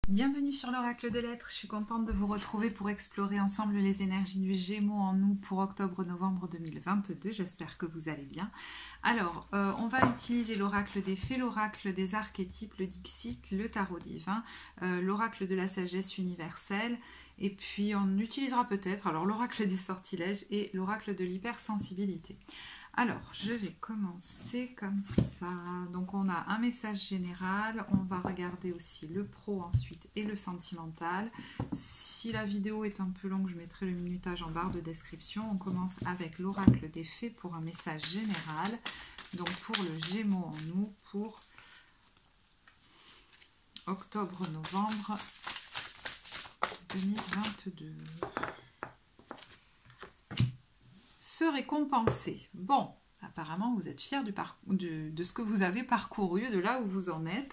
Bienvenue sur l'Oracle de l'Être, je suis contente de vous retrouver pour explorer ensemble les énergies du Gémeaux en nous pour octobre-novembre 2022, j'espère que vous allez bien. Alors, on va utiliser l'Oracle des Fées, l'Oracle des Archétypes, le Dixit, le Tarot Divin, l'Oracle de la Sagesse universelle, et puis on utilisera peut-être alors l'Oracle des Sortilèges et l'Oracle de l'Hypersensibilité. Alors, je vais commencer comme ça. Donc, on a un message général. On va regarder aussi le pro ensuite et le sentimental. Si la vidéo est un peu longue, je mettrai le minutage en barre de description. On commence avec l'oracle des fées pour un message général. Donc, pour le Gémeaux en nous, pour octobre-novembre 2022. Se récompenser. Bon, apparemment vous êtes fiers de ce que vous avez parcouru, de là où vous en êtes.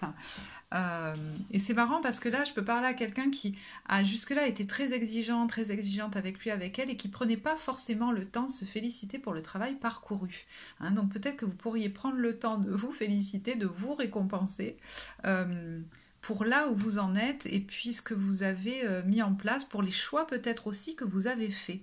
Et c'est marrant parce que là, je peux parler à quelqu'un qui a jusque-là été très exigeante avec lui, avec elle, et qui prenait pas forcément le temps de se féliciter pour le travail parcouru. Hein, donc peut-être que vous pourriez prendre le temps de vous féliciter, de vous récompenser. Pour là où vous en êtes et puis ce que vous avez mis en place, pour les choix peut-être aussi que vous avez faits.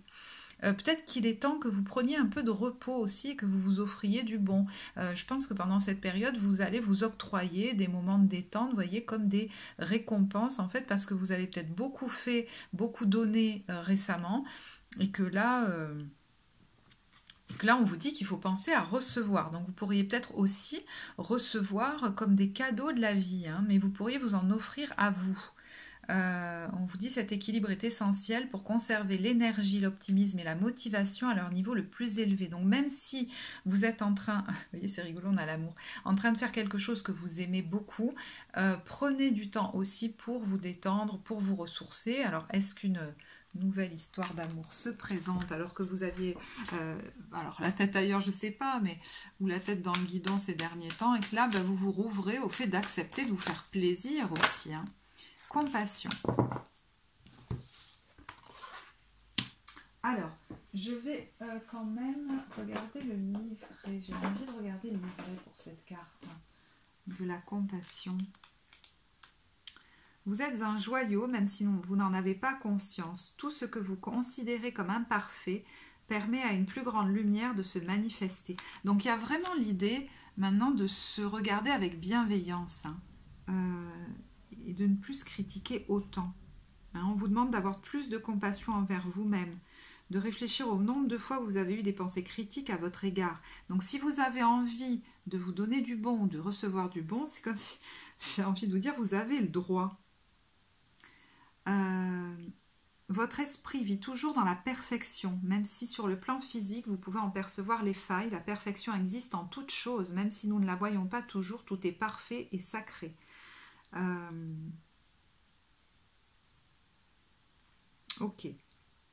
Peut-être qu'il est temps que vous preniez un peu de repos aussi et que vous vous offriez du bon. Je pense que pendant cette période, vous allez vous octroyer des moments de détente, vous voyez, comme des récompenses en fait, parce que vous avez peut-être beaucoup fait, beaucoup donné récemment et que là, on vous dit qu'il faut penser à recevoir. Donc vous pourriez peut-être aussi recevoir comme des cadeaux de la vie, hein, mais vous pourriez vous en offrir à vous. On vous dit que cet équilibre est essentiel pour conserver l'énergie, l'optimisme et la motivation à leur niveau le plus élevé. Donc même si vous êtes en train, vous voyez c'est rigolo, on a l'amour, en train de faire quelque chose que vous aimez beaucoup, prenez du temps aussi pour vous détendre, pour vous ressourcer. Alors est-ce qu'une nouvelle histoire d'amour se présente alors que vous aviez alors la tête ailleurs, je sais pas, mais ou la tête dans le guidon ces derniers temps, et que là vous vous rouvrez au fait d'accepter de vous faire plaisir aussi, hein. Compassion. Alors, je vais quand même regarder le livret. J'ai envie de regarder le livret pour cette carte de la compassion. Vous êtes un joyau, même si vous n'en avez pas conscience. Tout ce que vous considérez comme imparfait permet à une plus grande lumière de se manifester. Donc, il y a vraiment l'idée maintenant de se regarder avec bienveillance, hein. Et de ne plus se critiquer autant. Hein, on vous demande d'avoir plus de compassion envers vous-même, de réfléchir au nombre de fois où vous avez eu des pensées critiques à votre égard. Donc si vous avez envie de vous donner du bon, de recevoir du bon, c'est comme si, j'ai envie de vous dire, vous avez le droit. Votre esprit vit toujours dans la perfection, même si sur le plan physique, vous pouvez en percevoir les failles. La perfection existe en toute chose, même si nous ne la voyons pas toujours, tout est parfait et sacré. Ok.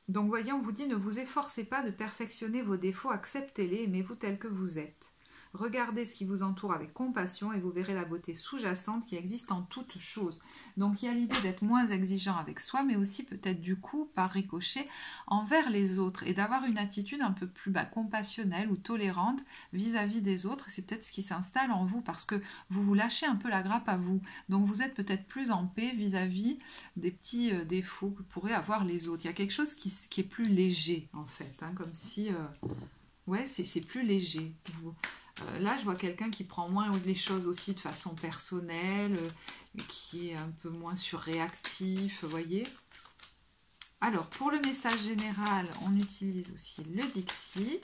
Donc, voyez, on vous dit, ne vous efforcez pas de perfectionner vos défauts, acceptez-les, aimez-vous tel que vous êtes. Regardez ce qui vous entoure avec compassion et vous verrez la beauté sous-jacente qui existe en toute chose. Donc il y a l'idée d'être moins exigeant avec soi, mais aussi peut-être du coup, par ricochet, envers les autres et d'avoir une attitude un peu plus compassionnelle ou tolérante vis-à-vis des autres. C'est peut-être ce qui s'installe en vous parce que vous vous lâchez un peu la grappe à vous. Donc vous êtes peut-être plus en paix vis-à-vis des petits défauts que pourraient avoir les autres. Il y a quelque chose qui est plus léger en fait, hein, comme si... ouais, c'est plus léger. Là, je vois quelqu'un qui prend moins les choses aussi de façon personnelle, qui est un peu moins surréactif, vous voyez. Alors, pour le message général, on utilise aussi le Dixit.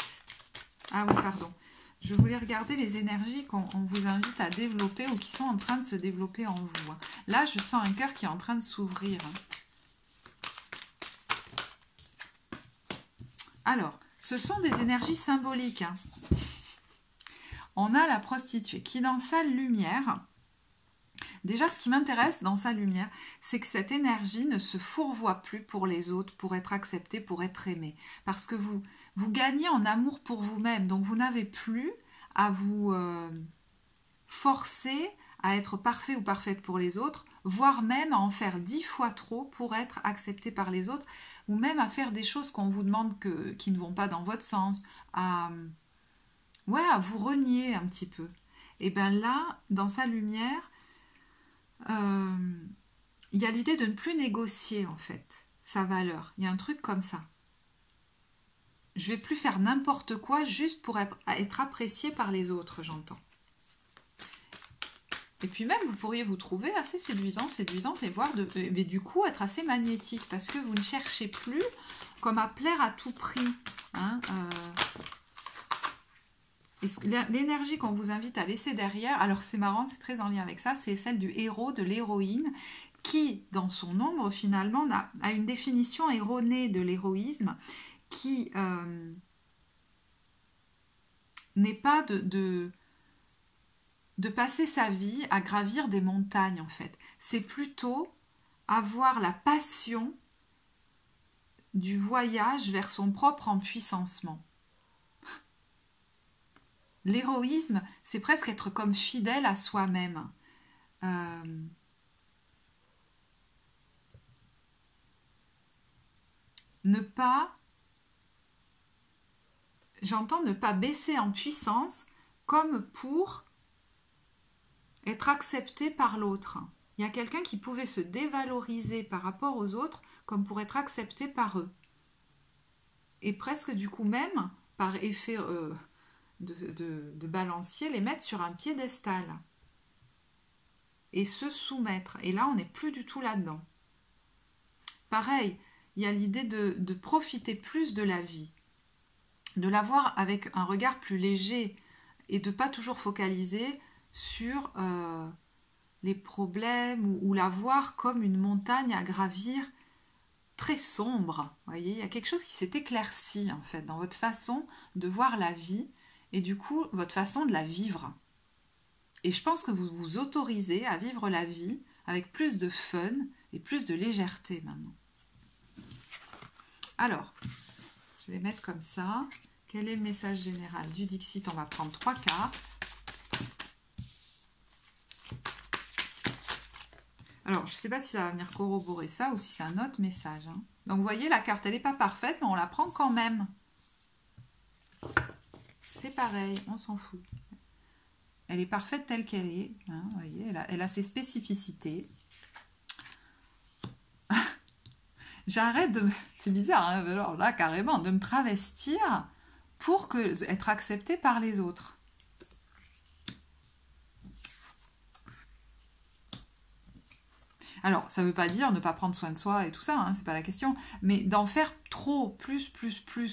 Ah oui, pardon. Je voulais regarder les énergies qu'on vous invite à développer ou qui sont en train de se développer en vous. Là, je sens un cœur qui est en train de s'ouvrir. Alors, ce sont des énergies symboliques, hein. On a la prostituée qui, dans sa lumière, déjà ce qui m'intéresse dans sa lumière, c'est que cette énergie ne se fourvoie plus pour les autres, pour être acceptée, pour être aimée. Parce que vous gagnez en amour pour vous-même, donc vous n'avez plus à vous forcer à être parfait ou parfaite pour les autres, voire même à en faire 10 fois trop pour être accepté par les autres, ou même à faire des choses qu'on vous demande qui ne vont pas dans votre sens, à vous renier un petit peu. Et bien là, dans sa lumière, il y a l'idée de ne plus négocier en fait sa valeur. Il y a un truc comme ça. Je vais plus faire n'importe quoi juste pour être apprécié par les autres, j'entends. Et puis même, vous pourriez vous trouver assez séduisante et voir, mais du coup, être assez magnétique, parce que vous ne cherchez plus comme à plaire à tout prix. Hein, l'énergie qu'on vous invite à laisser derrière, alors c'est marrant, c'est très en lien avec ça, c'est celle du héros, de l'héroïne, qui, dans son ombre, finalement, a une définition erronée de l'héroïsme, qui n'est pas de passer sa vie à gravir des montagnes, en fait. C'est plutôt avoir la passion du voyage vers son propre empuissancement. L'héroïsme, c'est presque être comme fidèle à soi-même. J'entends ne pas baisser en puissance comme pour être accepté par l'autre. Il y a quelqu'un qui pouvait se dévaloriser par rapport aux autres comme pour être accepté par eux. Et presque du coup même, par effet de balancier, les mettre sur un piédestal. Et se soumettre. Et là, on n'est plus du tout là-dedans. Pareil, il y a l'idée de profiter plus de la vie. De la voir avec un regard plus léger et de ne pas toujours focaliser sur les problèmes ou la voir comme une montagne à gravir très sombre. Vous voyez, il y a quelque chose qui s'est éclairci en fait dans votre façon de voir la vie et du coup votre façon de la vivre. Et je pense que vous vous autorisez à vivre la vie avec plus de fun et plus de légèreté maintenant. Alors, je vais mettre comme ça. Quel est le message général du Dixit? On va prendre 3 cartes. Alors, je ne sais pas si ça va venir corroborer ça ou si c'est un autre message. Hein. Donc, vous voyez, la carte, elle n'est pas parfaite, mais on la prend quand même. C'est pareil, on s'en fout. Elle est parfaite telle qu'elle est. Hein, vous voyez, elle a ses spécificités. J'arrête de... C'est bizarre, hein, alors là, carrément, de me travestir pour être acceptée par les autres. Alors, ça ne veut pas dire ne pas prendre soin de soi et tout ça, hein, c'est pas la question, mais d'en faire trop, plus,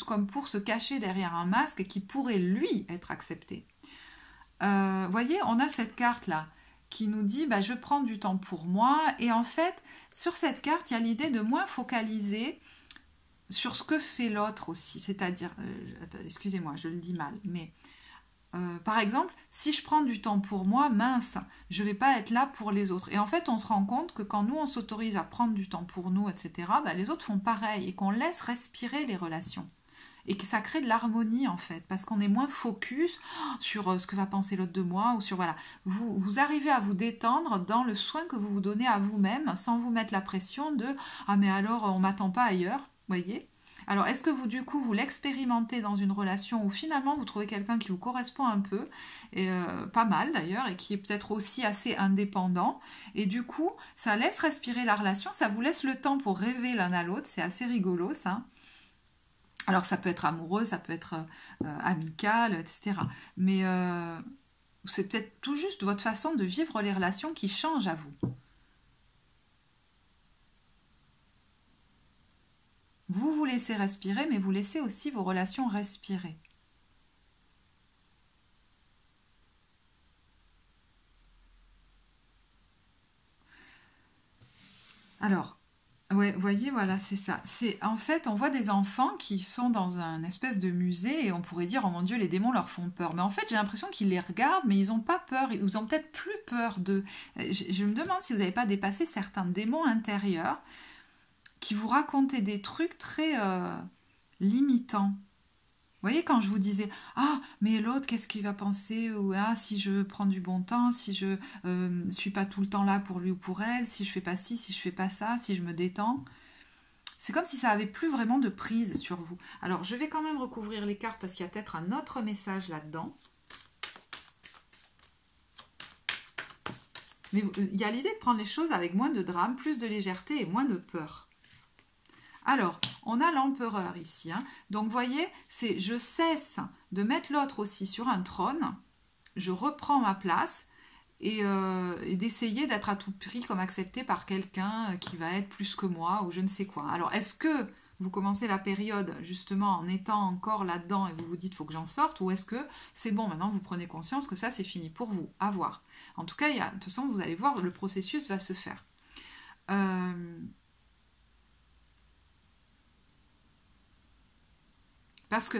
comme pour se cacher derrière un masque qui pourrait, lui, être accepté. Voyez, on a cette carte-là qui nous dit bah, « je prends du temps pour moi » et en fait, sur cette carte, il y a l'idée de moins focaliser sur ce que fait l'autre aussi, c'est-à-dire, excusez-moi, je le dis mal, mais par exemple, si je prends du temps pour moi, mince, je ne vais pas être là pour les autres. Et en fait, on se rend compte que quand nous, on s'autorise à prendre du temps pour nous, etc., bah, les autres font pareil et qu'on laisse respirer les relations. Et que ça crée de l'harmonie, en fait, parce qu'on est moins focus sur ce que va penser l'autre de moi, ou sur, voilà. Vous arrivez à vous détendre dans le soin que vous vous donnez à vous-même, sans vous mettre la pression de « Ah, mais alors, on ne m'attend pas ailleurs », vous voyez ? Alors, est-ce que vous, du coup, vous l'expérimentez dans une relation où finalement vous trouvez quelqu'un qui vous correspond un peu, et, pas mal d'ailleurs, et qui est peut-être aussi assez indépendant, et du coup, ça laisse respirer la relation, ça vous laisse le temps pour rêver l'un à l'autre, c'est assez rigolo ça. Alors, ça peut être amoureux, ça peut être amical, etc. Mais c'est peut-être tout juste votre façon de vivre les relations qui change à vous. Vous vous laissez respirer, mais vous laissez aussi vos relations respirer. Alors, ouais, voyez, voilà, c'est ça. En fait, on voit des enfants qui sont dans un espèce de musée et on pourrait dire, oh mon Dieu, les démons leur font peur. Mais en fait, j'ai l'impression qu'ils les regardent, mais ils n'ont pas peur. Ils ont peut-être plus peur d'eux. Je me demande si vous n'avez pas dépassé certains démons intérieurs qui vous racontaient des trucs très limitants. Vous voyez, quand je vous disais « Ah, mais l'autre, qu'est-ce qu'il va penser ?» ou « Ah, si je prends du bon temps, si je suis pas tout le temps là pour lui ou pour elle, si je fais pas ci, si je fais pas ça, si je me détends. » C'est comme si ça avait plus vraiment de prise sur vous. Alors, je vais quand même recouvrir les cartes parce qu'il y a peut-être un autre message là-dedans. Mais il y a l'idée de prendre les choses avec moins de drame, plus de légèreté et moins de peur. Alors, on a l'empereur ici. Hein. Donc, vous voyez, c'est je cesse de mettre l'autre aussi sur un trône, je reprends ma place et d'essayer d'être à tout prix comme accepté par quelqu'un qui va être plus que moi ou je ne sais quoi. Alors, est-ce que vous commencez la période justement en étant encore là-dedans et vous vous dites faut que j'en sorte, ou est-ce que c'est bon, maintenant vous prenez conscience que ça c'est fini pour vous, à voir. En tout cas, de toute façon vous allez voir, le processus va se faire. Parce que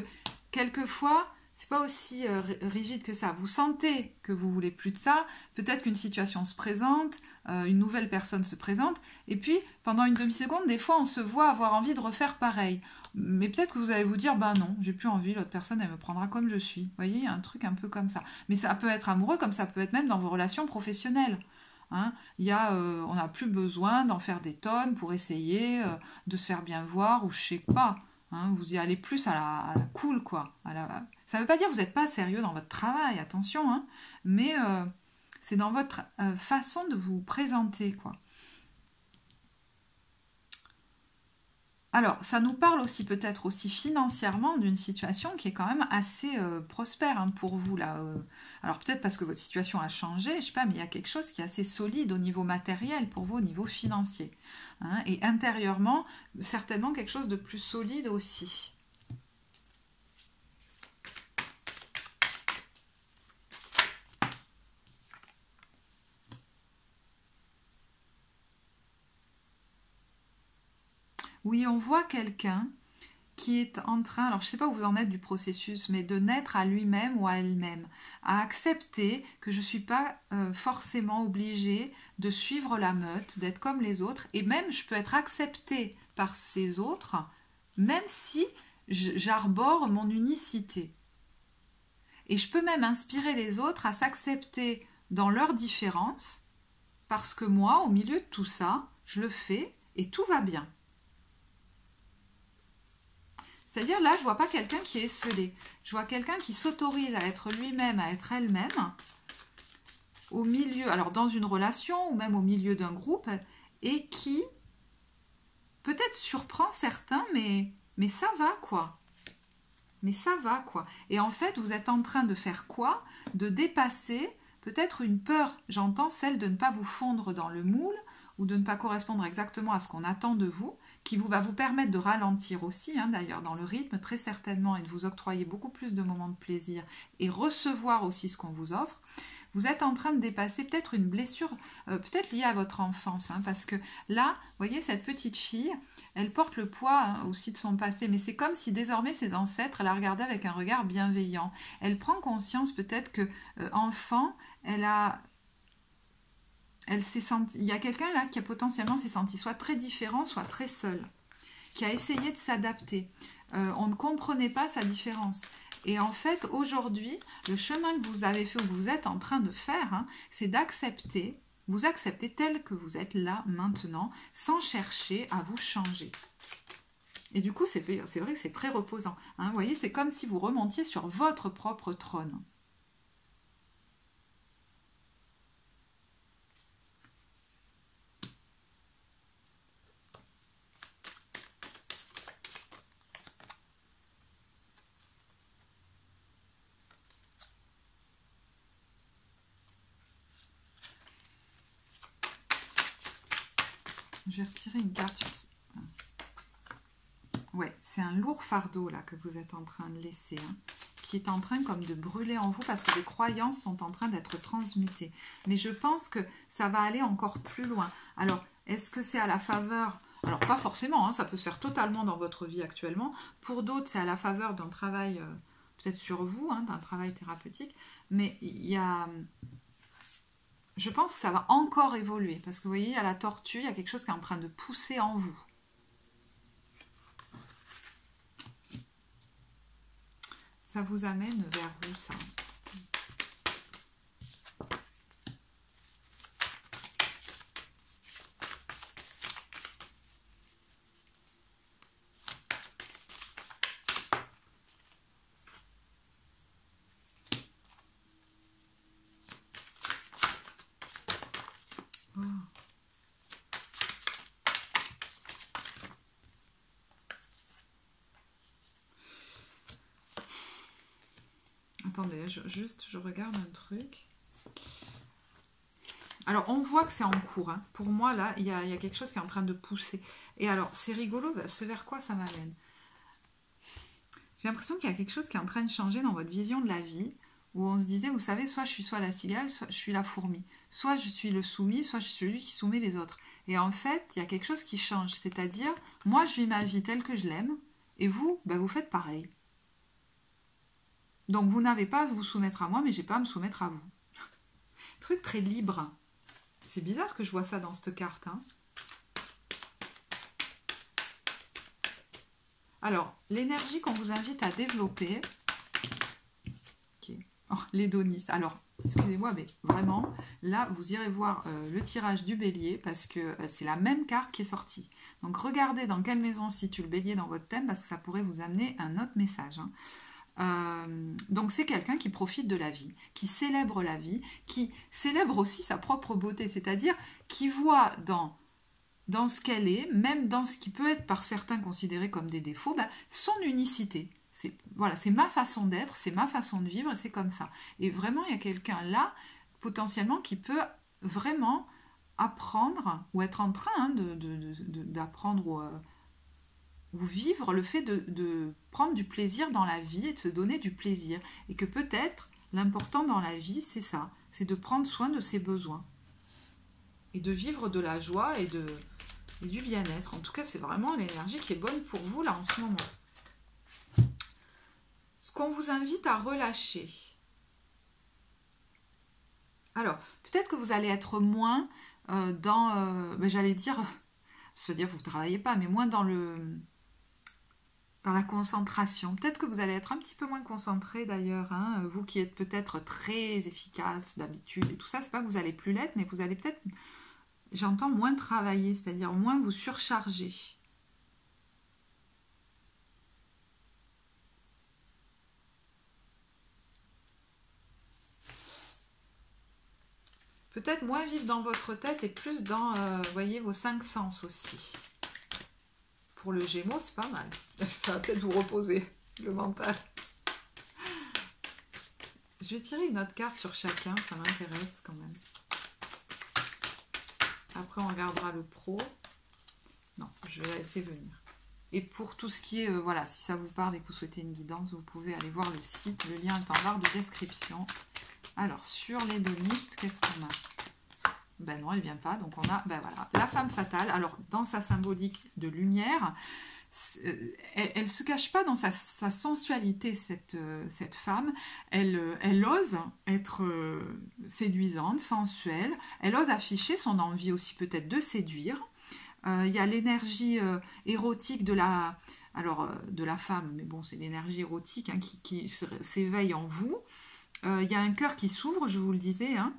quelquefois, c'est pas aussi rigide que ça. Vous sentez que vous voulez plus de ça, peut-être qu'une situation se présente, une nouvelle personne se présente, et puis pendant une demi-seconde, des fois on se voit avoir envie de refaire pareil. Mais peut-être que vous allez vous dire, bah non, j'ai plus envie, l'autre personne elle me prendra comme je suis. Vous voyez, il y a un truc un peu comme ça. Mais ça peut être amoureux comme ça peut être même dans vos relations professionnelles. Hein, on n'a plus besoin d'en faire des tonnes pour essayer de se faire bien voir, ou je sais pas. Hein, vous y allez plus à la cool, quoi. Ça ne veut pas dire que vous n'êtes pas sérieux dans votre travail, attention, hein, mais c'est dans votre façon de vous présenter, quoi. Alors, ça nous parle aussi peut-être aussi financièrement d'une situation qui est quand même assez prospère hein, pour vous là. Alors peut-être parce que votre situation a changé, je sais pas, mais il y a quelque chose qui est assez solide au niveau matériel pour vous, au niveau financier. Hein, et intérieurement, certainement quelque chose de plus solide aussi. Oui, on voit quelqu'un qui est en train, alors je ne sais pas où vous en êtes du processus, mais de naître à lui-même ou à elle-même, à accepter que je ne suis pas forcément obligée de suivre la meute, d'être comme les autres, et même je peux être acceptée par ces autres, même si j'arbore mon unicité. Et je peux même inspirer les autres à s'accepter dans leurs différences, parce que moi, au milieu de tout ça, je le fais et tout va bien. C'est-à-dire là, je ne vois pas quelqu'un qui est esselé. Je vois quelqu'un qui s'autorise à être lui-même, à être elle-même, au milieu, alors dans une relation ou même au milieu d'un groupe, et qui peut-être surprend certains, mais ça va quoi. Mais ça va quoi. Et en fait, vous êtes en train de faire quoi? De dépasser peut-être une peur, j'entends celle de ne pas vous fondre dans le moule ou de ne pas correspondre exactement à ce qu'on attend de vous, qui va vous permettre de ralentir aussi, hein, d'ailleurs, dans le rythme, très certainement, et de vous octroyer beaucoup plus de moments de plaisir et recevoir aussi ce qu'on vous offre. Vous êtes en train de dépasser peut-être une blessure, peut-être liée à votre enfance, hein, parce que là, vous voyez, cette petite fille, elle porte le poids hein, aussi de son passé, mais c'est comme si désormais ses ancêtres la regardaient avec un regard bienveillant. Elle prend conscience peut-être que, enfant, il y a quelqu'un là qui a potentiellement s'est senti soit très différent, soit très seul, qui a essayé de s'adapter. On ne comprenait pas sa différence. Et en fait, aujourd'hui, le chemin que vous avez fait ou que vous êtes en train de faire, hein, c'est d'accepter, vous accepter tel que vous êtes là, maintenant, sans chercher à vous changer. Et du coup, c'est vrai que c'est très reposant. Hein. Vous voyez, c'est comme si vous remontiez sur votre propre trône. Je vais retirer une carte sur ça. Ouais, c'est un lourd fardeau là que vous êtes en train de laisser, hein, qui est en train comme de brûler en vous parce que les croyances sont en train d'être transmutées. Mais je pense que ça va aller encore plus loin. Alors, est-ce que c'est à la faveur... Alors, pas forcément, hein, ça peut se faire totalement dans votre vie actuellement. Pour d'autres, c'est à la faveur d'un travail, peut-être sur vous, hein, d'un travail thérapeutique. Mais il y a... Je pense que ça va encore évoluer. Parce que vous voyez, à la tortue, il y a quelque chose qui est en train de pousser en vous. Ça vous amène vers où, ça? Attendez, je regarde un truc. Alors, on voit que c'est en cours. Hein. Pour moi, là, il y a quelque chose qui est en train de pousser. Et alors, c'est rigolo, ce vers quoi ça m'amène? J'ai l'impression qu'il y a quelque chose qui est en train de changer dans votre vision de la vie, où on se disait, vous savez, soit la cigale, soit je suis la fourmi. Soit je suis le soumis, soit je suis celui qui soumet les autres. Et en fait, il y a quelque chose qui change. C'est-à-dire, moi, je vis ma vie telle que je l'aime, et vous, ben, vous faites pareil. Donc, vous n'avez pas à vous soumettre à moi, mais j'ai pas à me soumettre à vous. Truc très libre. C'est bizarre que je vois ça dans cette carte. Hein. Alors, l'énergie qu'on vous invite à développer. Okay. Oh, l'hédoniste. Alors, excusez-moi, mais vraiment, là, vous irez voir le tirage du bélier parce que c'est la même carte qui est sortie. Donc, regardez dans quelle maison se situe le bélier dans votre thème parce que ça pourrait vous amener un autre message. Hein. Donc c'est quelqu'un qui profite de la vie, qui célèbre la vie, qui célèbre aussi sa propre beauté, c'est-à-dire qui voit dans ce qu'elle est, même dans ce qui peut être par certains considéré comme des défauts, ben, son unicité. Voilà, c'est ma façon d'être, c'est ma façon de vivre, et c'est comme ça. Et vraiment, il y a quelqu'un là, potentiellement, qui peut vraiment apprendre, ou être en train d'apprendre ou vivre le fait de prendre du plaisir dans la vie et de se donner du plaisir. Et que peut-être, l'important dans la vie, c'est ça, c'est de prendre soin de ses besoins. Et de vivre de la joie et du bien-être. En tout cas, c'est vraiment l'énergie qui est bonne pour vous, là, en ce moment. Ce qu'on vous invite à relâcher. Alors, peut-être que vous allez être moins j'allais dire, ça veut dire que vous ne travaillez pas, mais moins dans la concentration. Peut-être que vous allez être un petit peu moins concentré d'ailleurs, hein, vous qui êtes peut-être très efficace d'habitude et tout ça, c'est pas que vous allez plus l'être, mais vous allez peut-être, j'entends, moins travailler, c'est-à-dire moins vous surcharger. Peut-être moins vivre dans votre tête et plus dans, voyez, vos 5 sens aussi. Pour le Gémeaux, c'est pas mal. Ça va peut-être vous reposer, le mental. Je vais tirer une autre carte sur chacun, ça m'intéresse quand même. Après, on regardera le pro. Non, je vais laisser venir. Et pour tout ce qui est, voilà, si ça vous parle et que vous souhaitez une guidance, vous pouvez aller voir le site. Le lien est en barre de description. Alors, sur l'hédoniste, qu'est-ce qu'on a? Ben non, elle ne vient pas. Donc, on a, ben voilà, la femme fatale. Alors, dans sa symbolique de lumière, elle ne se cache pas dans sa sensualité, cette femme. Elle ose être séduisante, sensuelle. Elle ose afficher son envie aussi peut-être de séduire. Il y a l'énergie érotique de la femme, mais bon, c'est l'énergie érotique hein, qui s'éveille en vous. Il y a un cœur qui s'ouvre, je vous le disais. Hein.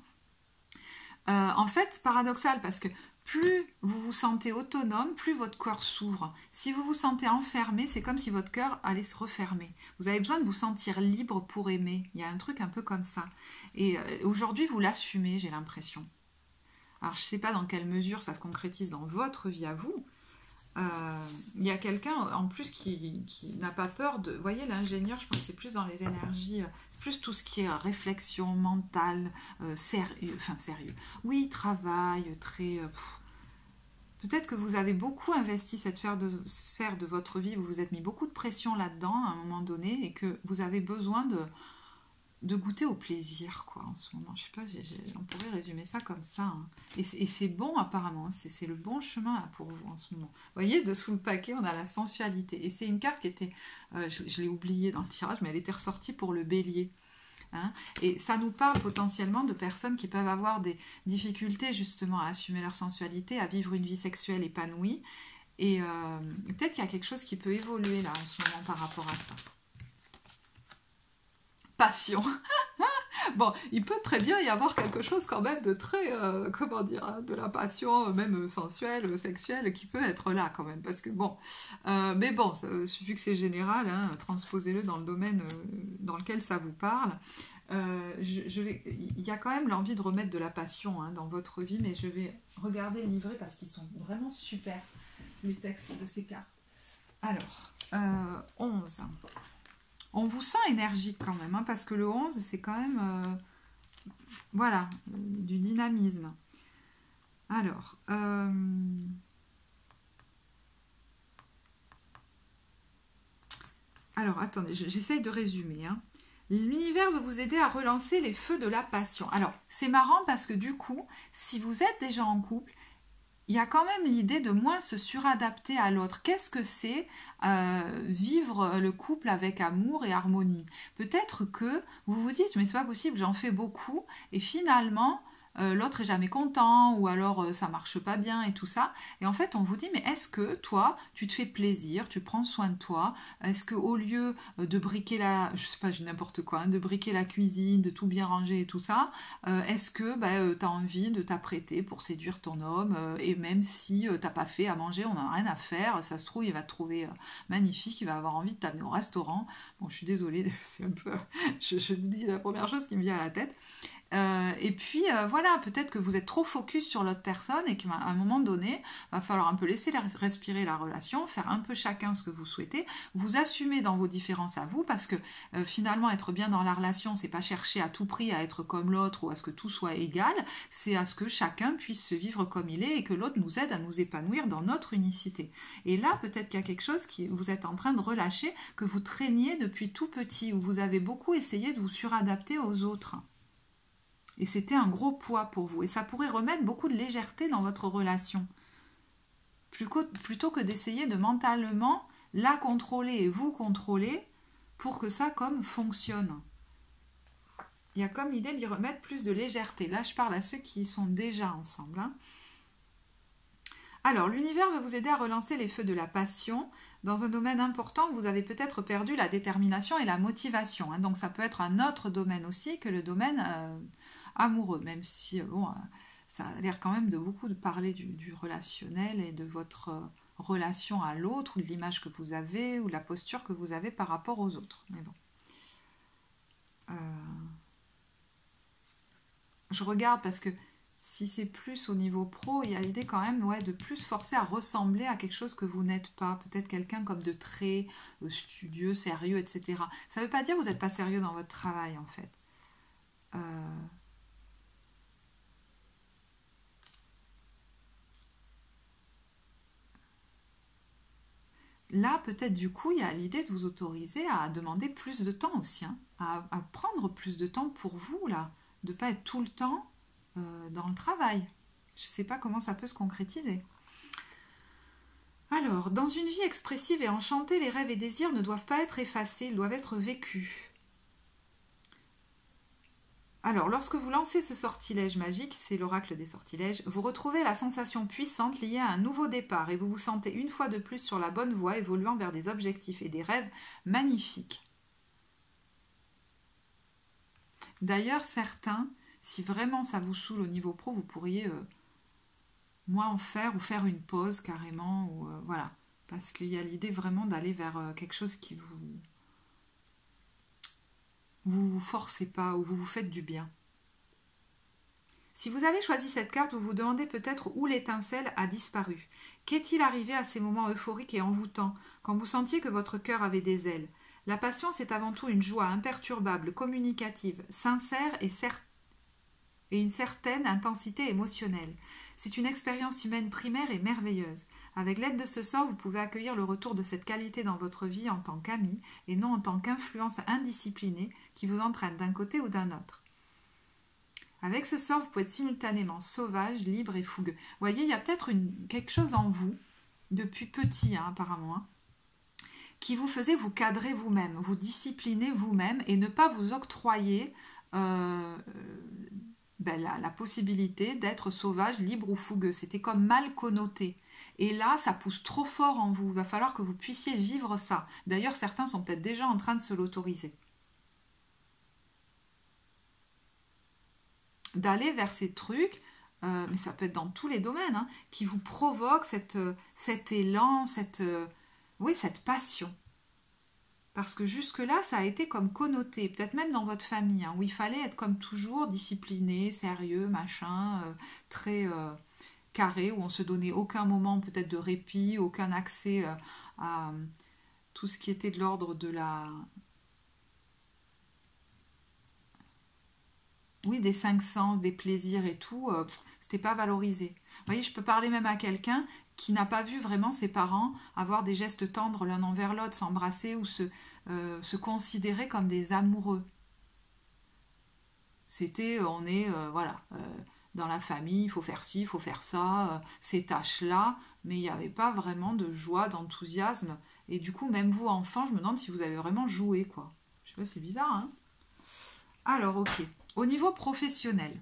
En fait, paradoxal, parce que plus vous vous sentez autonome, plus votre cœur s'ouvre. Si vous vous sentez enfermé, c'est comme si votre cœur allait se refermer. Vous avez besoin de vous sentir libre pour aimer. Il y a un truc un peu comme ça. Et aujourd'hui, vous l'assumez, j'ai l'impression. Alors, je ne sais pas dans quelle mesure ça se concrétise dans votre vie à vous. Il y a quelqu'un en plus qui n'a pas peur de... Vous voyez, l'ingénieur, je pense que c'est plus dans les énergies... C'est plus tout ce qui est réflexion mentale, sérieux. Oui, travail, très... Peut-être que vous avez beaucoup investi cette sphère de votre vie, vous vous êtes mis beaucoup de pression là-dedans à un moment donné et que vous avez besoin de goûter au plaisir, quoi, en ce moment. Je sais pas, on pourrait résumer ça comme ça. Hein. Et c'est bon, apparemment. C'est le bon chemin, là, pour vous, en ce moment. Vous voyez, dessous le paquet, on a la sensualité. Et c'est une carte qui était... je l'ai oubliée dans le tirage, mais elle était ressortie pour le bélier. Hein. Et ça nous parle potentiellement de personnes qui peuvent avoir des difficultés, justement, à assumer leur sensualité, à vivre une vie sexuelle épanouie. Et peut-être qu'il y a quelque chose qui peut évoluer, là, en ce moment, par rapport à ça. Passion. Bon, il peut très bien y avoir quelque chose quand même de très, comment dire, hein, de la passion, même sensuelle, sexuelle, qui peut être là quand même, parce que bon, mais bon, vu que c'est général, hein, transposez-le dans le domaine dans lequel ça vous parle. Il y a quand même l'envie de remettre de la passion hein, dans votre vie, mais je vais regarder le livret parce qu'ils sont vraiment super, les textes de ces cartes. Alors, 11. On vous sent énergique quand même, hein, parce que le 11, c'est quand même, voilà, du dynamisme. Alors, attendez, j'essaye de résumer, hein. L'univers veut vous aider à relancer les feux de la passion. Alors, c'est marrant parce que du coup, si vous êtes déjà en couple, il y a quand même l'idée de moins se suradapter à l'autre. Qu'est-ce que c'est vivre le couple avec amour et harmonie? Peut-être que vous vous dites, mais c'est pas possible, j'en fais beaucoup, et finalement, l'autre est jamais content, ou alors ça marche pas bien et tout ça. Et en fait, on vous dit, mais est-ce que toi, tu te fais plaisir, tu prends soin de toi? Est-ce que au lieu de briquer je sais pas, j'ai n'importe quoi, hein, de briquer la cuisine, de tout bien ranger et tout ça, est-ce que tu as envie de t'apprêter pour séduire ton homme et même si t'as pas fait à manger, on n'en a rien à faire, ça se trouve, il va te trouver magnifique, il va avoir envie de t'amener au restaurant. Bon, je suis désolée, c'est un peu... je vous dis la première chose qui me vient à la tête. Et puis voilà, peut-être que vous êtes trop focus sur l'autre personne et qu'à un moment donné, va falloir un peu laisser respirer la relation, faire un peu chacun ce que vous souhaitez, vous assumer dans vos différences à vous, parce que finalement être bien dans la relation, c'est pas chercher à tout prix à être comme l'autre ou à ce que tout soit égal, c'est à ce que chacun puisse se vivre comme il est et que l'autre nous aide à nous épanouir dans notre unicité. Et là, peut-être qu'il y a quelque chose que vous êtes en train de relâcher, que vous traîniez depuis tout petit, où vous avez beaucoup essayé de vous suradapter aux autres. Et c'était un gros poids pour vous. Et ça pourrait remettre beaucoup de légèreté dans votre relation. Plutôt que d'essayer de mentalement la contrôler et vous contrôler pour que ça comme fonctionne. Il y a comme l'idée d'y remettre plus de légèreté. Là, je parle à ceux qui sont déjà ensemble, hein. Alors, l'univers veut vous aider à relancer les feux de la passion dans un domaine important où vous avez peut-être perdu la détermination et la motivation, hein. Donc, ça peut être un autre domaine aussi que le domaine amoureux, même si ça a l'air quand même de beaucoup de parler du relationnel et de votre relation à l'autre, ou de l'image que vous avez, ou de la posture que vous avez par rapport aux autres. Mais bon. Je regarde parce que si c'est plus au niveau pro, il y a l'idée quand même de plus forcer à ressembler à quelque chose que vous n'êtes pas. Peut-être quelqu'un comme de très studieux, sérieux, etc. Ça ne veut pas dire que vous n'êtes pas sérieux dans votre travail, en fait. Là, peut-être du coup, il y a l'idée de vous autoriser à demander plus de temps aussi, hein, à prendre plus de temps pour vous, là, de ne pas être tout le temps dans le travail. Je ne sais pas comment ça peut se concrétiser. Alors, dans une vie expressive et enchantée, les rêves et désirs ne doivent pas être effacés, ils doivent être vécus. Alors, lorsque vous lancez ce sortilège magique, c'est l'oracle des sortilèges, vous retrouvez la sensation puissante liée à un nouveau départ et vous vous sentez une fois de plus sur la bonne voie, évoluant vers des objectifs et des rêves magnifiques. D'ailleurs, certains, si vraiment ça vous saoule au niveau pro, vous pourriez moins en faire ou faire une pause carrément, ou voilà. Parce qu'il y a l'idée vraiment d'aller vers quelque chose qui vous forcez pas ou vous vous faites du bien. Si vous avez choisi cette carte, vous vous demandez peut-être où l'étincelle a disparu. Qu'est-il arrivé à ces moments euphoriques et envoûtants, quand vous sentiez que votre cœur avait des ailes? La passion, c'est avant tout une joie imperturbable, communicative, sincère et une certaine intensité émotionnelle. C'est une expérience humaine primaire et merveilleuse. Avec l'aide de ce sort, vous pouvez accueillir le retour de cette qualité dans votre vie en tant qu'ami et non en tant qu'influence indisciplinée qui vous entraîne d'un côté ou d'un autre. Avec ce sort, vous pouvez être simultanément sauvage, libre et fougueux. Vous voyez, il y a peut-être quelque chose en vous, depuis petit apparemment, hein, qui vous faisait vous cadrer vous-même, vous discipliner vous-même et ne pas vous octroyer la possibilité d'être sauvage, libre ou fougueux. C'était comme mal connoté. Et là, ça pousse trop fort en vous. Il va falloir que vous puissiez vivre ça. D'ailleurs, certains sont peut-être déjà en train de se l'autoriser. D'aller vers ces trucs, mais ça peut être dans tous les domaines, hein, qui vous provoquent cet élan, cette passion. Parce que jusque-là, ça a été comme connoté, peut-être même dans votre famille, hein, où il fallait être comme toujours discipliné, sérieux, machin, très carré, où on se donnait aucun moment peut-être de répit, aucun accès à tout ce qui était de l'ordre de oui, des cinq sens, des plaisirs et tout, c'était pas valorisé. Vous voyez, je peux parler même à quelqu'un qui n'a pas vu vraiment ses parents avoir des gestes tendres l'un envers l'autre, s'embrasser ou se considérer comme des amoureux. C'était, on est, voilà, dans la famille, il faut faire ci, il faut faire ça, ces tâches-là, mais il n'y avait pas vraiment de joie, d'enthousiasme. Et du coup, même vous, enfant, je me demande si vous avez vraiment joué, quoi. Je sais pas, c'est bizarre, hein. Alors, ok. Au niveau professionnel.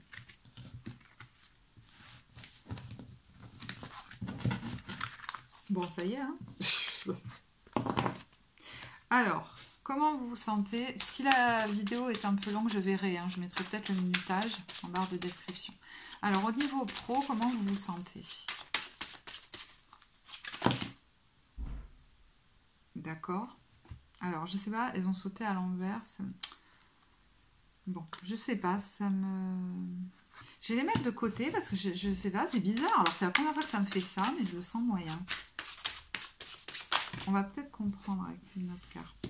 Bon, ça y est, hein. Alors, comment vous vous sentez? Si la vidéo est un peu longue, je verrai, hein. Je mettrai peut-être le minutage en barre de description. Alors, au niveau pro, comment vous vous sentez? D'accord. Alors, je sais pas, elles ont sauté à l'envers. Bon, je sais pas, ça me... Je vais les mettre de côté parce que je sais pas, c'est bizarre. Alors, c'est la première fois que ça me fait ça, mais je le sens moyen. On va peut-être comprendre avec une autre carte.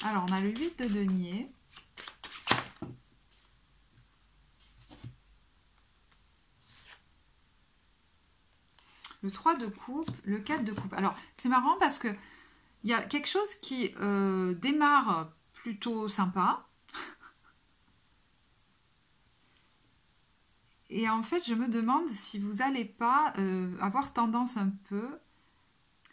Alors, on a le 8 de denier. Le 3 de coupe, le 4 de coupe. Alors, c'est marrant parce que il y a quelque chose qui démarre plutôt sympa. Et en fait, je me demande si vous n'allez pas avoir tendance un peu...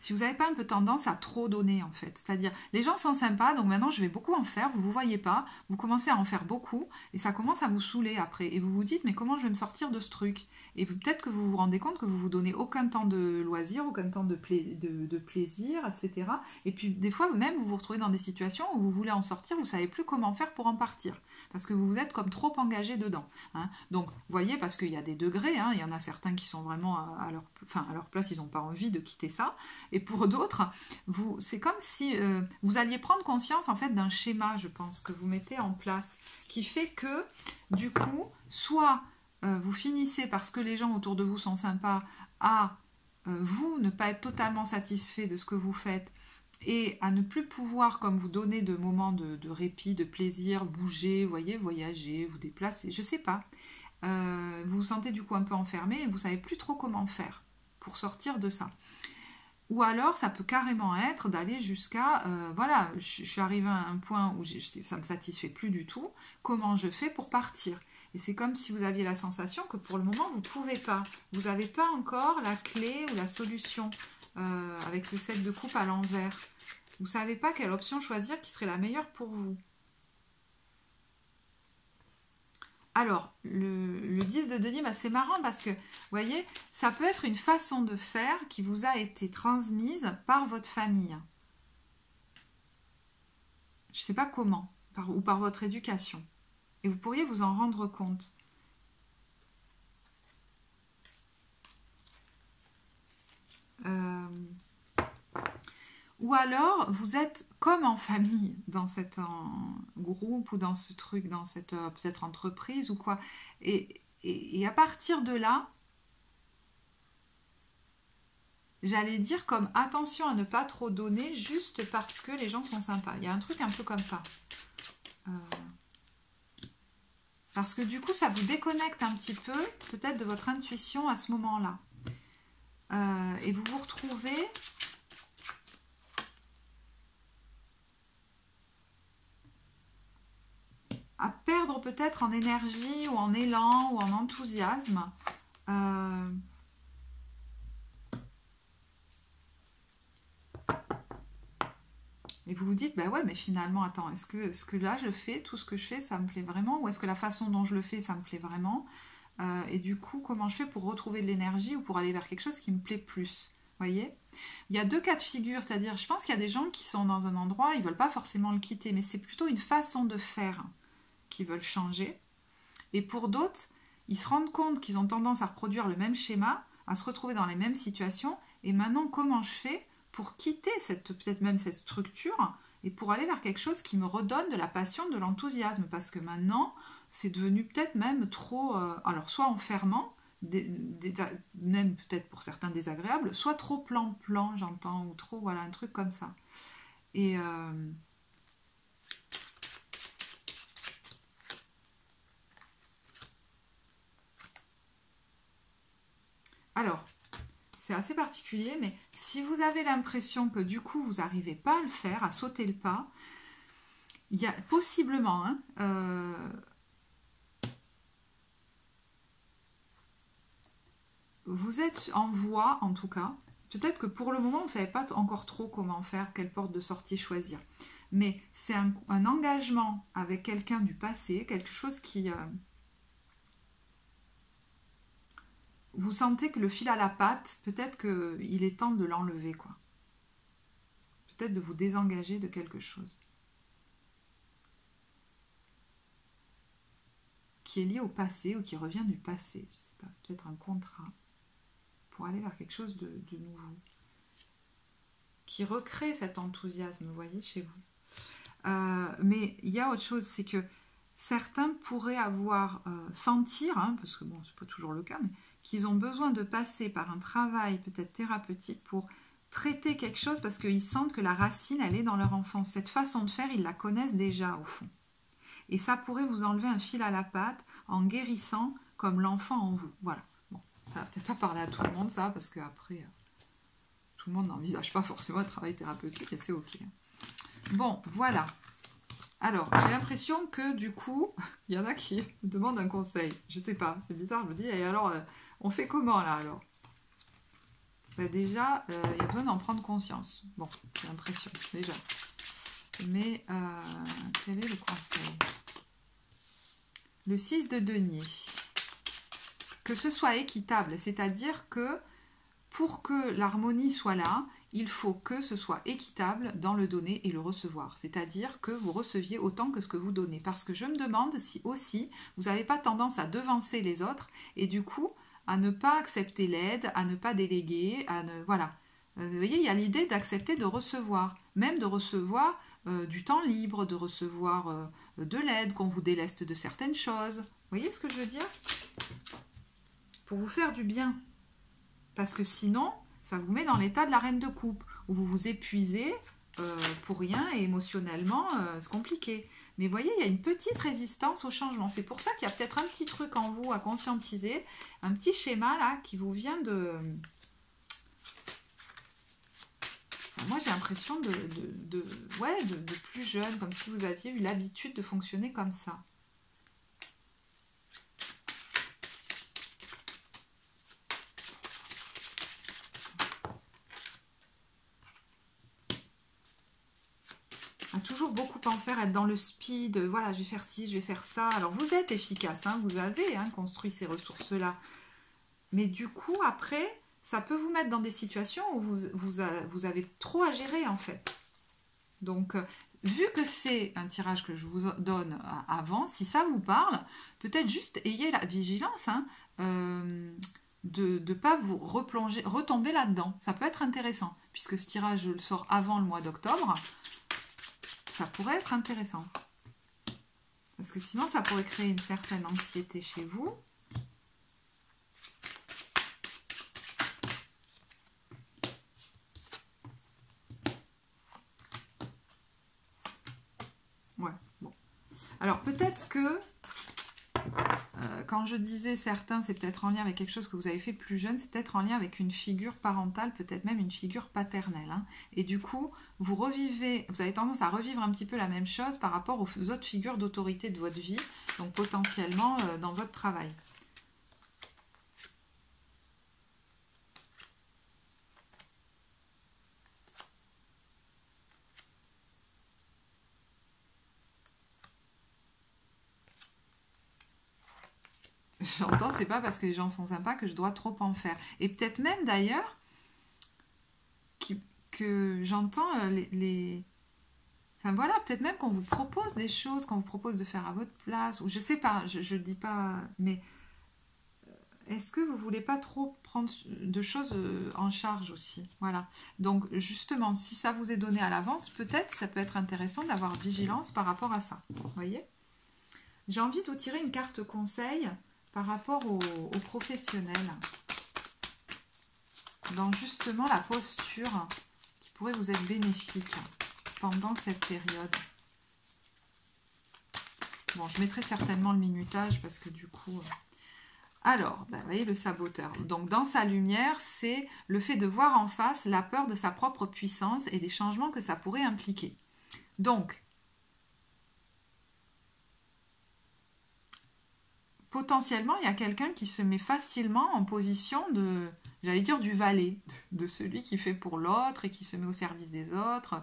Si vous n'avez pas un peu tendance à trop donner, en fait. C'est-à-dire, les gens sont sympas, donc maintenant je vais beaucoup en faire, vous ne vous voyez pas, vous commencez à en faire beaucoup, et ça commence à vous saouler après. Et vous vous dites, mais comment je vais me sortir de ce truc? Et peut-être que vous vous rendez compte que vous vous donnez aucun temps de loisir, aucun temps de plaisir, etc. Et puis, des fois, même, vous vous retrouvez dans des situations où vous voulez en sortir, vous ne savez plus comment faire pour en partir. Parce que vous vous êtes comme trop engagé dedans. Hein. Donc, vous voyez, parce qu'il y a des degrés, hein, il y en a certains qui sont vraiment à leur place, ils n'ont pas envie de quitter ça. Et pour d'autres, c'est comme si vous alliez prendre conscience en fait d'un schéma, je pense, que vous mettez en place, qui fait que du coup, soit vous finissez parce que les gens autour de vous sont sympas à vous ne pas être totalement satisfait de ce que vous faites et à ne plus pouvoir comme vous donner de moments de répit, de plaisir, bouger, vous voyez, voyager, vous déplacer, je sais pas. Vous vous sentez du coup un peu enfermé et vous savez plus trop comment faire pour sortir de ça. Ou alors, ça peut carrément être d'aller jusqu'à, voilà, je suis arrivée à un point où ça ne me satisfait plus du tout, comment je fais pour partir? Et c'est comme si vous aviez la sensation que pour le moment, vous ne pouvez pas. Vous n'avez pas encore la clé ou la solution avec ce 7 de coupe à l'envers. Vous ne savez pas quelle option choisir qui serait la meilleure pour vous. Alors, le 10 de denier, bah, c'est marrant parce que, vous voyez, ça peut être une façon de faire qui vous a été transmise par votre famille. Je ne sais pas comment, ou par votre éducation. Et vous pourriez vous en rendre compte. Ou alors, vous êtes comme en famille, dans cet groupe ou dans ce truc, dans cette peut-être entreprise ou quoi. Et à partir de là, j'allais dire comme attention à ne pas trop donner juste parce que les gens sont sympas. Il y a un truc un peu comme ça. Parce que du coup, ça vous déconnecte un petit peu peut-être de votre intuition à ce moment-là. Et vous vous retrouvez... à perdre peut-être en énergie ou en élan ou en enthousiasme. Et vous vous dites, bah ouais, mais finalement, attends, est-ce que là, je fais tout ce que je fais, ça me plaît vraiment? Ou est-ce que la façon dont je le fais, ça me plaît vraiment? Et du coup, comment je fais pour retrouver de l'énergie ou pour aller vers quelque chose qui me plaît plus? Voyez, il y a deux cas de figure, c'est-à-dire, je pense qu'il y a des gens qui sont dans un endroit, ils veulent pas forcément le quitter, mais c'est plutôt une façon de faire qu'ils veulent changer. Et pour d'autres, ils se rendent compte qu'ils ont tendance à reproduire le même schéma, à se retrouver dans les mêmes situations. Et maintenant, comment je fais pour quitter peut-être même cette structure et pour aller vers quelque chose qui me redonne de la passion, de l'enthousiasme? Parce que maintenant, c'est devenu peut-être même trop, alors soit enfermant, même peut-être pour certains désagréable, soit trop plan-plan, j'entends, ou trop, voilà, un truc comme ça. Et Alors, c'est assez particulier, mais si vous avez l'impression que du coup, vous n'arrivez pas à le faire, à sauter le pas, il y a possiblement, hein, vous êtes en voie, en tout cas. Peut-être que pour le moment, vous ne savez pas encore trop comment faire, quelle porte de sortie choisir. Mais c'est un engagement avec quelqu'un du passé, quelque chose qui... vous sentez que le fil à la patte, peut-être qu'il est temps de l'enlever, quoi. Peut-être de vous désengager de quelque chose. Qui est lié au passé ou qui revient du passé. Je ne sais pas, c'est peut-être un contrat. Pour aller vers quelque chose de nouveau. Qui recrée cet enthousiasme, vous voyez, chez vous. Mais il y a autre chose, c'est que certains pourraient avoir sentir, hein, parce que bon, c'est pas toujours le cas, mais qu'ils ont besoin de passer par un travail peut-être thérapeutique pour traiter quelque chose parce qu'ils sentent que la racine, elle est dans leur enfance. Cette façon de faire, ils la connaissent déjà au fond. Et ça pourrait vous enlever un fil à la patte en guérissant comme l'enfant en vous. Voilà. Bon, ça va peut-être pas parler à tout le monde, ça, parce qu'après, tout le monde n'envisage pas forcément un travail thérapeutique et c'est ok. Bon, voilà. Alors, j'ai l'impression que du coup, il y en a qui me demandent un conseil. Je sais pas, c'est bizarre, je me dis, et alors, on fait comment là alors? Ben, déjà, il y a besoin d'en prendre conscience. Bon, j'ai l'impression, déjà. Mais, quel est le conseil? Le 6 de denier. Que ce soit équitable, c'est-à-dire que pour que l'harmonie soit là, il faut que ce soit équitable dans le donner et le recevoir. C'est-à-dire que vous receviez autant que ce que vous donnez. Parce que je me demande si aussi vous n'avez pas tendance à devancer les autres et du coup à ne pas accepter l'aide, à ne pas déléguer, à ne... Voilà. Vous voyez, il y a l'idée d'accepter de recevoir. Même de recevoir du temps libre, de recevoir de l'aide, qu'on vous déleste de certaines choses. Vous voyez ce que je veux dire? Pour vous faire du bien. Parce que sinon, ça vous met dans l'état de la reine de coupe, où vous vous épuisez pour rien et émotionnellement, c'est compliqué. Mais vous voyez, il y a une petite résistance au changement. C'est pour ça qu'il y a peut-être un petit truc en vous à conscientiser, un petit schéma là qui vous vient de... Enfin, moi, j'ai l'impression de plus jeune, comme si vous aviez eu l'habitude de fonctionner comme ça. Toujours beaucoup en faire, être dans le speed, voilà, je vais faire ci, je vais faire ça. Alors vous êtes efficace, hein, vous avez construit ces ressources-là. Mais du coup, après, ça peut vous mettre dans des situations où vous avez trop à gérer, en fait. Donc, vu que c'est un tirage que je vous donne avant, si ça vous parle, peut-être juste ayez la vigilance, hein, de ne pas vous retomber là-dedans. Ça peut être intéressant, puisque ce tirage, je le sors avant le mois d'octobre. Ça pourrait être intéressant. Parce que sinon, ça pourrait créer une certaine anxiété chez vous. Ouais, bon. Alors, peut-être que, quand je disais certains, c'est peut-être en lien avec quelque chose que vous avez fait plus jeune, c'est peut-être en lien avec une figure parentale, peut-être même une figure paternelle. Hein. Et du coup, vous avez tendance à revivre un petit peu la même chose par rapport aux autres figures d'autorité de votre vie, donc potentiellement dans votre travail. J'entends, c'est pas parce que les gens sont sympas que je dois trop en faire. Et peut-être même d'ailleurs que j'entends Enfin voilà, peut-être même qu'on vous propose des choses, qu'on vous propose de faire à votre place, ou je sais pas, je dis pas, mais est-ce que vous voulez pas trop prendre de choses en charge aussi? Voilà. Donc justement, si ça vous est donné à l'avance, peut-être ça peut être intéressant d'avoir vigilance par rapport à ça. Vous voyez? J'ai envie de vous tirer une carte conseil par rapport aux professionnels. Dans justement la posture qui pourrait vous être bénéfique pendant cette période. Bon, je mettrai certainement le minutage parce que du coup... Alors, vous voyez le saboteur. Donc, dans sa lumière, c'est le fait de voir en face la peur de sa propre puissance et des changements que ça pourrait impliquer. Donc, potentiellement, il y a quelqu'un qui se met facilement en position de, j'allais dire, du valet, de celui qui fait pour l'autre et qui se met au service des autres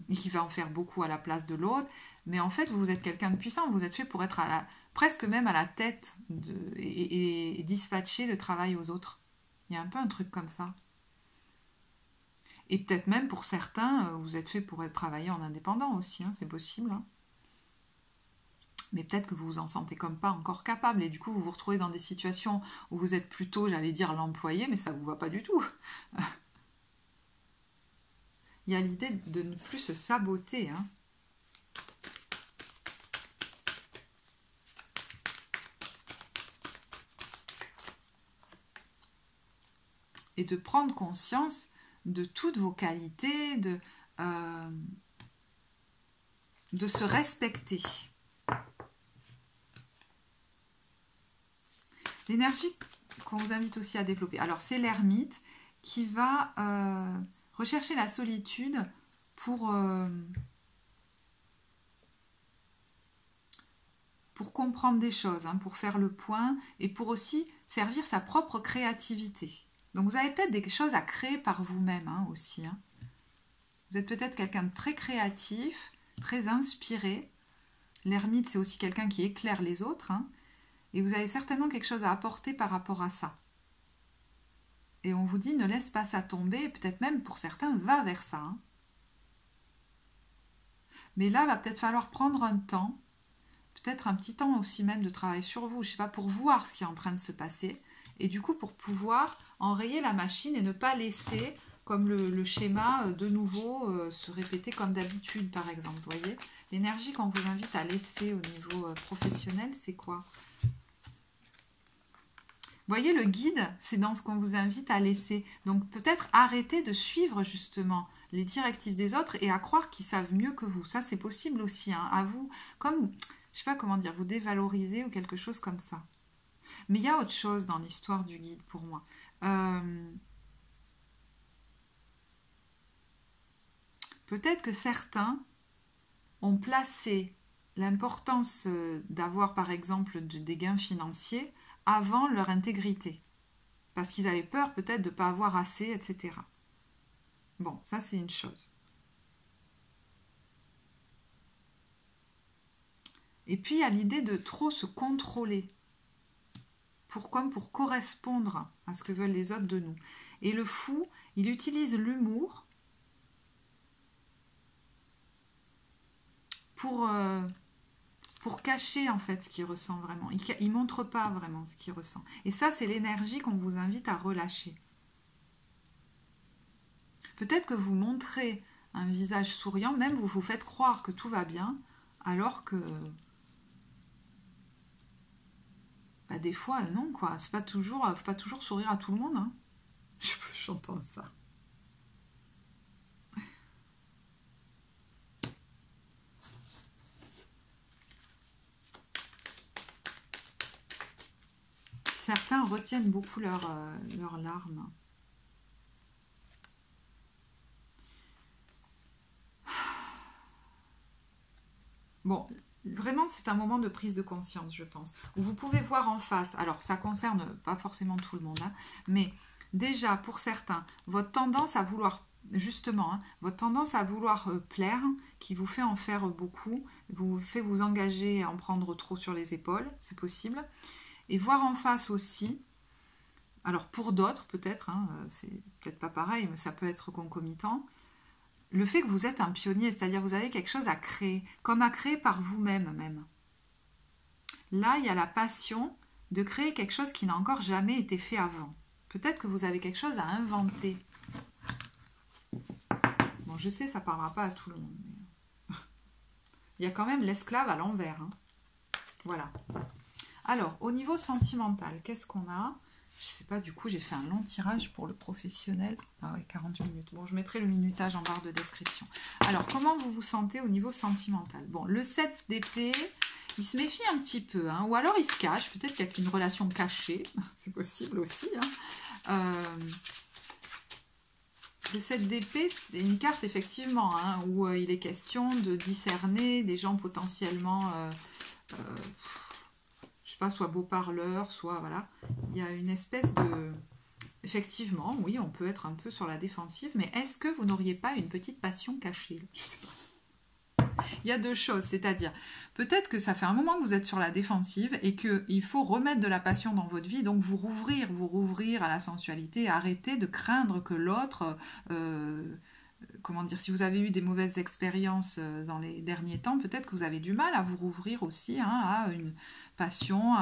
et qui va en faire beaucoup à la place de l'autre. Mais en fait, vous êtes quelqu'un de puissant, vous êtes fait pour être presque même à la tête et dispatcher le travail aux autres. Il y a un peu un truc comme ça. Et peut-être même pour certains, vous êtes fait pour travailler en indépendant aussi, hein, c'est possible. Hein. Mais peut-être que vous vous en sentez comme pas encore capable et du coup vous vous retrouvez dans des situations où vous êtes plutôt, j'allais dire, l'employé, mais ça vous va pas du tout. Il y a l'idée de ne plus se saboter. Hein. Et de prendre conscience de toutes vos qualités, de se respecter. L'énergie qu'on vous invite aussi à développer. Alors, c'est l'ermite qui va rechercher la solitude pour comprendre des choses, hein, pour faire le point et pour aussi servir sa propre créativité. Donc, vous avez peut-être des choses à créer par vous-même hein, aussi. Hein. Vous êtes peut-être quelqu'un de très créatif, très inspiré. L'ermite, c'est aussi quelqu'un qui éclaire les autres. Hein. Et vous avez certainement quelque chose à apporter par rapport à ça. Et on vous dit, ne laisse pas ça tomber, peut-être même pour certains, va vers ça. Hein. Mais là, va peut-être falloir prendre un temps, peut-être un petit temps aussi même de travail sur vous, je ne sais pas, pour voir ce qui est en train de se passer. Et du coup, pour pouvoir enrayer la machine et ne pas laisser, comme le schéma, de nouveau se répéter comme d'habitude, par exemple. Vous voyez, l'énergie qu'on vous invite à laisser au niveau professionnel, c'est quoi ? Vous voyez, le guide, c'est dans ce qu'on vous invite à laisser. Donc peut-être arrêter de suivre justement les directives des autres et à croire qu'ils savent mieux que vous. Ça, c'est possible aussi. Hein, à vous, comme, je sais pas comment dire, vous dévaloriser ou quelque chose comme ça. Mais il y a autre chose dans l'histoire du guide pour moi. Peut-être que certains ont placé l'importance d'avoir par exemple des gains financiers avant leur intégrité. Parce qu'ils avaient peur peut-être de ne pas avoir assez, etc. Bon, ça c'est une chose. Et puis il y a l'idée de trop se contrôler. Comme pour correspondre à ce que veulent les autres de nous. Et le fou, il utilise l'humour pour cacher en fait ce qu'il ressent vraiment. Il ne montre pas vraiment ce qu'il ressent. Et ça, c'est l'énergie qu'on vous invite à relâcher. Peut-être que vous montrez un visage souriant, même vous vous faites croire que tout va bien, alors que bah, des fois, non, quoi. C'est pas toujours, faut pas toujours sourire à tout le monde. Hein. J'entends ça. Certains retiennent beaucoup leurs larmes. Bon, vraiment, c'est un moment de prise de conscience, je pense, où vous pouvez voir en face, alors ça concerne pas forcément tout le monde, hein, mais déjà, pour certains, votre tendance à vouloir, justement, hein, votre tendance à vouloir plaire, qui vous fait en faire beaucoup, vous fait vous engager à en prendre trop sur les épaules, c'est possible, et voir en face aussi, alors pour d'autres peut-être, hein, c'est peut-être pas pareil, mais ça peut être concomitant, le fait que vous êtes un pionnier, c'est-à-dire vous avez quelque chose à créer, comme à créer par vous-même même. Là, il y a la passion de créer quelque chose qui n'a encore jamais été fait avant. Peut-être que vous avez quelque chose à inventer. Bon, je sais, ça ne parlera pas à tout le monde. Mais... il y a quand même l'esclave à l'envers. Hein. Voilà. Alors, au niveau sentimental, qu'est-ce qu'on a ? Je sais pas, du coup, j'ai fait un long tirage pour le professionnel. Ah ouais, 40 minutes. Bon, je mettrai le minutage en barre de description. Alors, comment vous vous sentez au niveau sentimental ? Bon, le 7 d'épée, il se méfie un petit peu, hein, ou alors il se cache, peut-être qu'il y a qu'une relation cachée, c'est possible aussi. Hein. Le 7 d'épée, c'est une carte effectivement, hein, où il est question de discerner des gens potentiellement, je sais pas, soit beau parleurs, soit voilà. Il y a une espèce de... Effectivement, oui, on peut être un peu sur la défensive, mais est-ce que vous n'auriez pas une petite passion cachée? Je sais pas. Il y a deux choses, c'est-à-dire, peut-être que ça fait un moment que vous êtes sur la défensive et qu'il faut remettre de la passion dans votre vie, donc vous rouvrir à la sensualité, arrêter de craindre que l'autre, comment dire, si vous avez eu des mauvaises expériences dans les derniers temps, peut-être que vous avez du mal à vous rouvrir aussi, hein, à une passion,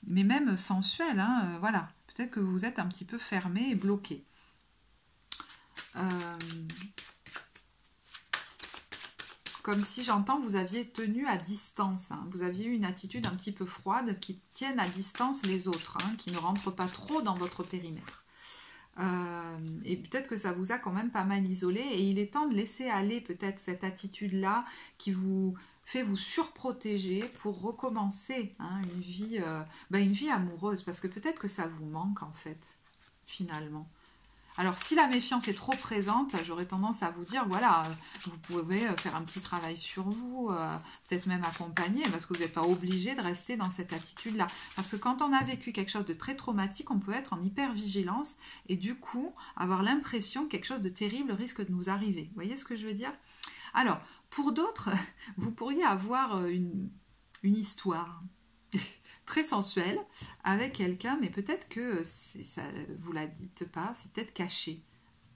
mais même sensuelle, hein, voilà. Peut-être que vous êtes un petit peu fermé et bloqué. Comme si, j'entends, vous aviez tenu à distance. Hein. Vous aviez eu une attitude un petit peu froide qui tienne à distance les autres, hein, qui ne rentrent pas trop dans votre périmètre. Et peut-être que ça vous a quand même pas mal isolé. Et il est temps de laisser aller peut-être cette attitude-là qui vous fait vous surprotéger pour recommencer, hein, une vie amoureuse. Parce que peut-être que ça vous manque en fait, finalement. Alors, si la méfiance est trop présente, j'aurais tendance à vous dire, voilà, vous pouvez faire un petit travail sur vous, peut-être même accompagner, parce que vous n'êtes pas obligé de rester dans cette attitude-là. Parce que quand on a vécu quelque chose de très traumatique, on peut être en hyper-vigilance et du coup, avoir l'impression que quelque chose de terrible risque de nous arriver. Vous voyez ce que je veux dire? Alors, pour d'autres, vous pourriez avoir une histoire très sensuelle avec quelqu'un, mais peut-être que ça, vous la dites pas, c'est peut-être caché.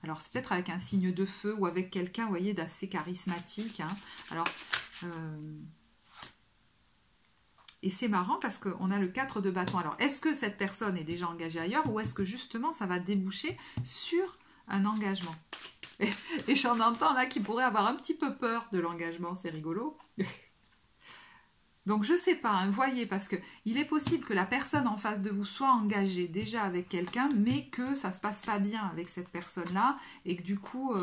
Alors c'est peut-être avec un signe de feu ou avec quelqu'un, vous voyez, d'assez charismatique. Hein. Alors, et c'est marrant parce qu'on a le 4 de bâton. Alors est-ce que cette personne est déjà engagée ailleurs ou est-ce que justement ça va déboucher sur un engagement? Et j'en entends là qui pourrait avoir un petit peu peur de l'engagement, c'est rigolo. Donc je sais pas, hein, voyez, parce que il est possible que la personne en face de vous soit engagée déjà avec quelqu'un, mais que ça se passe pas bien avec cette personne-là, et que du coup,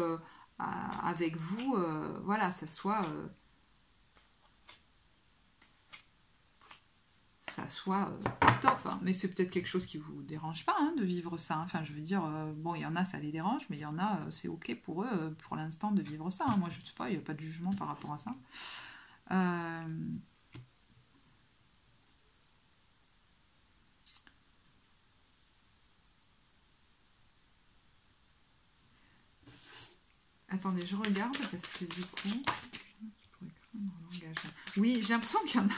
avec vous, voilà, ça soit top. Hein. Mais c'est peut-être quelque chose qui vous dérange pas, hein, de vivre ça. Hein. Enfin, je veux dire, bon, il y en a, ça les dérange, mais il y en a, c'est ok pour eux, pour l'instant, de vivre ça. Hein. Moi, je sais pas, il n'y a pas de jugement par rapport à ça. Attendez, je regarde parce que du coup, oui, j'ai l'impression qu'il y en a.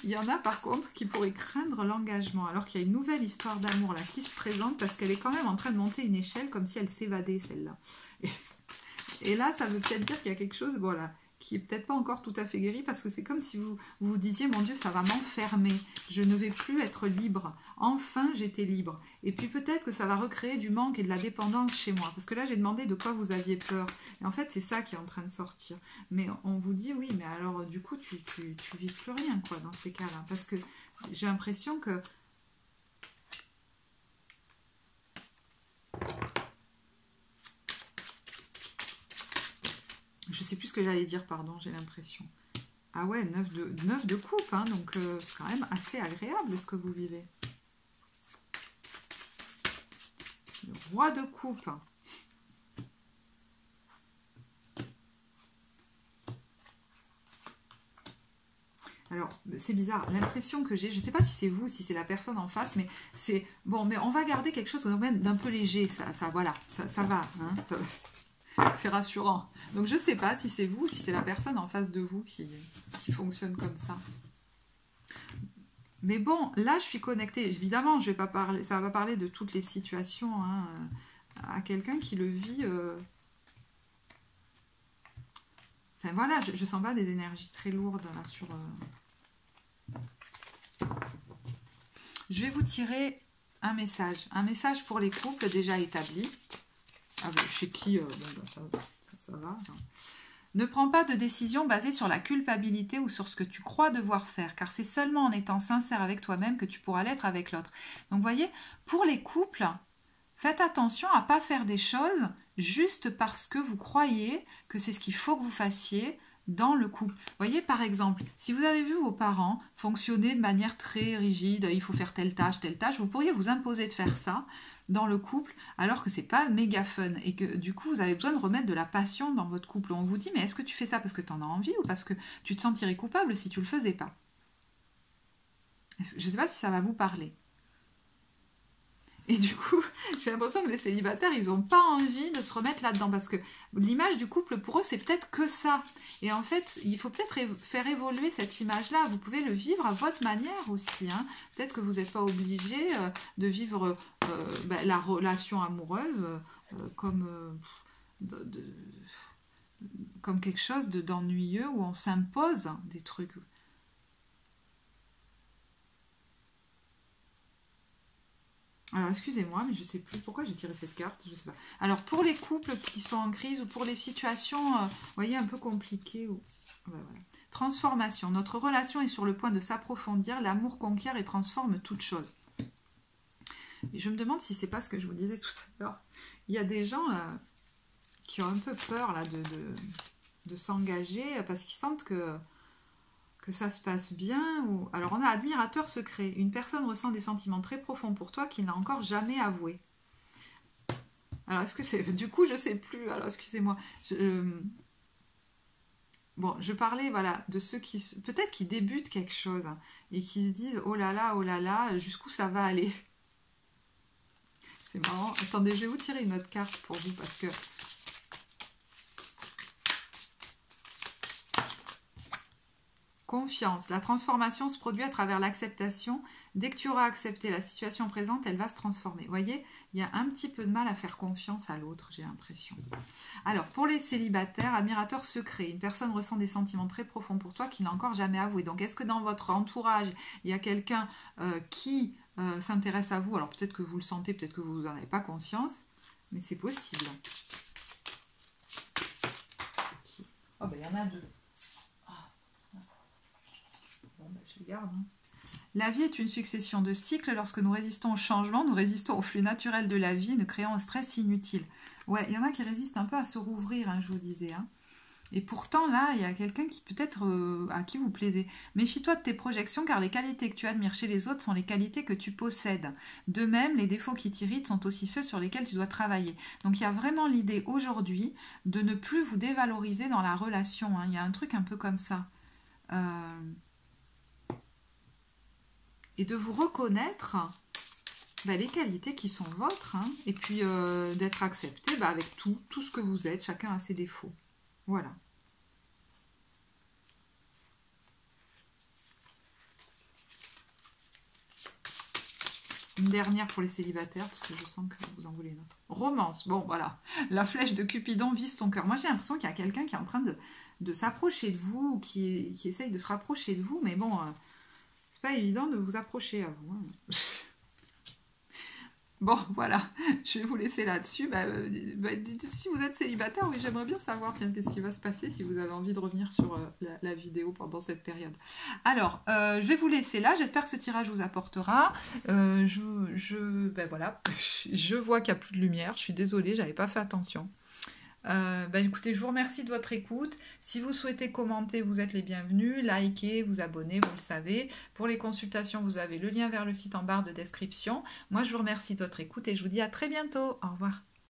Il y en a par contre qui pourraient craindre l'engagement, alors qu'il y a une nouvelle histoire d'amour là qui se présente parce qu'elle est quand même en train de monter une échelle comme si elle s'évadait celle-là. Et là, ça veut peut-être dire qu'il y a quelque chose, voilà, qui est peut-être pas encore tout à fait guéri parce que c'est comme si vous disiez, mon Dieu, ça va m'enfermer, je ne vais plus être libre. Enfin, j'étais libre. Et puis peut-être que ça va recréer du manque et de la dépendance chez moi. Parce que là, j'ai demandé de quoi vous aviez peur. Et en fait, c'est ça qui est en train de sortir. Mais on vous dit, oui, mais alors du coup, tu vis plus rien, quoi, dans ces cas-là. Parce que j'ai l'impression que... Je sais plus ce que j'allais dire, pardon, j'ai l'impression. Ah ouais, 9 de coupe, hein, donc c'est quand même assez agréable ce que vous vivez. Le roi de coupe. Alors, c'est bizarre, l'impression que j'ai, je ne sais pas si c'est vous, si c'est la personne en face, mais c'est... Bon, mais on va garder quelque chose même d'un peu léger, ça voilà, ça va, hein, c'est rassurant. Donc je ne sais pas si c'est vous ou si c'est la personne en face de vous qui fonctionne comme ça. Mais bon, là je suis connectée. Évidemment, je vais pas parler, ça va pas parler de toutes les situations, hein, à quelqu'un qui le vit. Enfin voilà, je sens pas des énergies très lourdes là sur. Je vais vous tirer un message pour les couples déjà établis. Ah ben, chez qui bon, ben, ça va. Hein. Ne prends pas de décision basée sur la culpabilité ou sur ce que tu crois devoir faire, car c'est seulement en étant sincère avec toi-même que tu pourras l'être avec l'autre. Donc, vous voyez, pour les couples, faites attention à ne pas faire des choses juste parce que vous croyez que c'est ce qu'il faut que vous fassiez dans le couple. Vous voyez, par exemple, si vous avez vu vos parents fonctionner de manière très rigide, il faut faire telle tâche, vous pourriez vous imposer de faire ça dans le couple, alors que c'est pas méga fun, et que du coup, vous avez besoin de remettre de la passion dans votre couple. On vous dit, mais est-ce que tu fais ça parce que tu en as envie, ou parce que tu te sentirais coupable si tu le faisais pas? Je ne sais pas si ça va vous parler. Et du coup, j'ai l'impression que les célibataires, ils n'ont pas envie de se remettre là-dedans, parce que l'image du couple, pour eux, c'est peut-être que ça. Et en fait, il faut peut-être faire évoluer cette image-là. Vous pouvez le vivre à votre manière aussi, hein. Peut-être que vous n'êtes pas obligé de vivre la relation amoureuse comme, comme quelque chose d'ennuyeux, où on s'impose des trucs. Alors, excusez-moi, mais je ne sais plus pourquoi j'ai tiré cette carte, je sais pas. Alors, pour les couples qui sont en crise ou pour les situations, vous voyez, un peu compliquées. Voilà. Transformation. Notre relation est sur le point de s'approfondir. L'amour conquiert et transforme toute chose. Et je me demande si c'est pas ce que je vous disais tout à l'heure. Il y a des gens qui ont un peu peur là, de s'engager parce qu'ils sentent que ça se passe bien. Alors on a admirateur secret. Une personne ressent des sentiments très profonds pour toi qu'il n'a encore jamais avoué. Alors est-ce que c'est... Du coup je sais plus. Alors excusez-moi. Bon, je parlais voilà, de ceux qui peut-être qui débutent quelque chose et qui se disent oh là là, jusqu'où ça va aller. C'est marrant. Attendez, je vais vous tirer une autre carte pour vous parce que... Confiance. La transformation se produit à travers l'acceptation. Dès que tu auras accepté la situation présente, elle va se transformer. Vous voyez, il y a un petit peu de mal à faire confiance à l'autre, j'ai l'impression. Alors, pour les célibataires, admirateur secret. Une personne ressent des sentiments très profonds pour toi qu'il n'a encore jamais avoué. Donc, est-ce que dans votre entourage, il y a quelqu'un qui s'intéresse à vous? Alors, peut-être que vous le sentez, peut-être que vous n'en avez pas conscience, mais c'est possible. Oh, ben, il y en a deux. Je garde, hein. La vie est une succession de cycles. Lorsque nous résistons au changement, nous résistons au flux naturel de la vie, nous créons un stress inutile. Ouais, il y en a qui résistent un peu à se rouvrir, hein, je vous disais. Hein. Et pourtant, là, il y a quelqu'un qui peut-être à qui vous plaisez. Méfie-toi de tes projections, car les qualités que tu admires chez les autres sont les qualités que tu possèdes. De même, les défauts qui t'irritent sont aussi ceux sur lesquels tu dois travailler. Donc, il y a vraiment l'idée aujourd'hui de ne plus vous dévaloriser dans la relation. Hein. Il y a un truc un peu comme ça. Et de vous reconnaître les qualités qui sont vôtres, hein, et puis d'être accepté avec tout ce que vous êtes, chacun a ses défauts. Voilà. Une dernière pour les célibataires, parce que je sens que vous en voulez une autre. Romance, bon voilà, la flèche de Cupidon vise son cœur. Moi j'ai l'impression qu'il y a quelqu'un qui est en train de s'approcher de vous, ou qui essaye de se rapprocher de vous, mais bon... c'est pas évident de vous approcher à vous. Hein. Bon, voilà, je vais vous laisser là-dessus. Si vous êtes célibataire, oui, j'aimerais bien savoir, tiens, qu'est-ce qui va se passer si vous avez envie de revenir sur la vidéo pendant cette période. Alors, je vais vous laisser là. J'espère que ce tirage vous apportera. Voilà, je vois qu'il n'y a plus de lumière. Je suis désolée, j'avais pas fait attention. Écoutez, je vous remercie de votre écoute. Si vous souhaitez commenter, vous êtes les bienvenus. Likez, vous abonnez, vous le savez. Pour les consultations, vous avez le lien vers le site en barre de description. Moi, je vous remercie de votre écoute et je vous dis à très bientôt. Au revoir.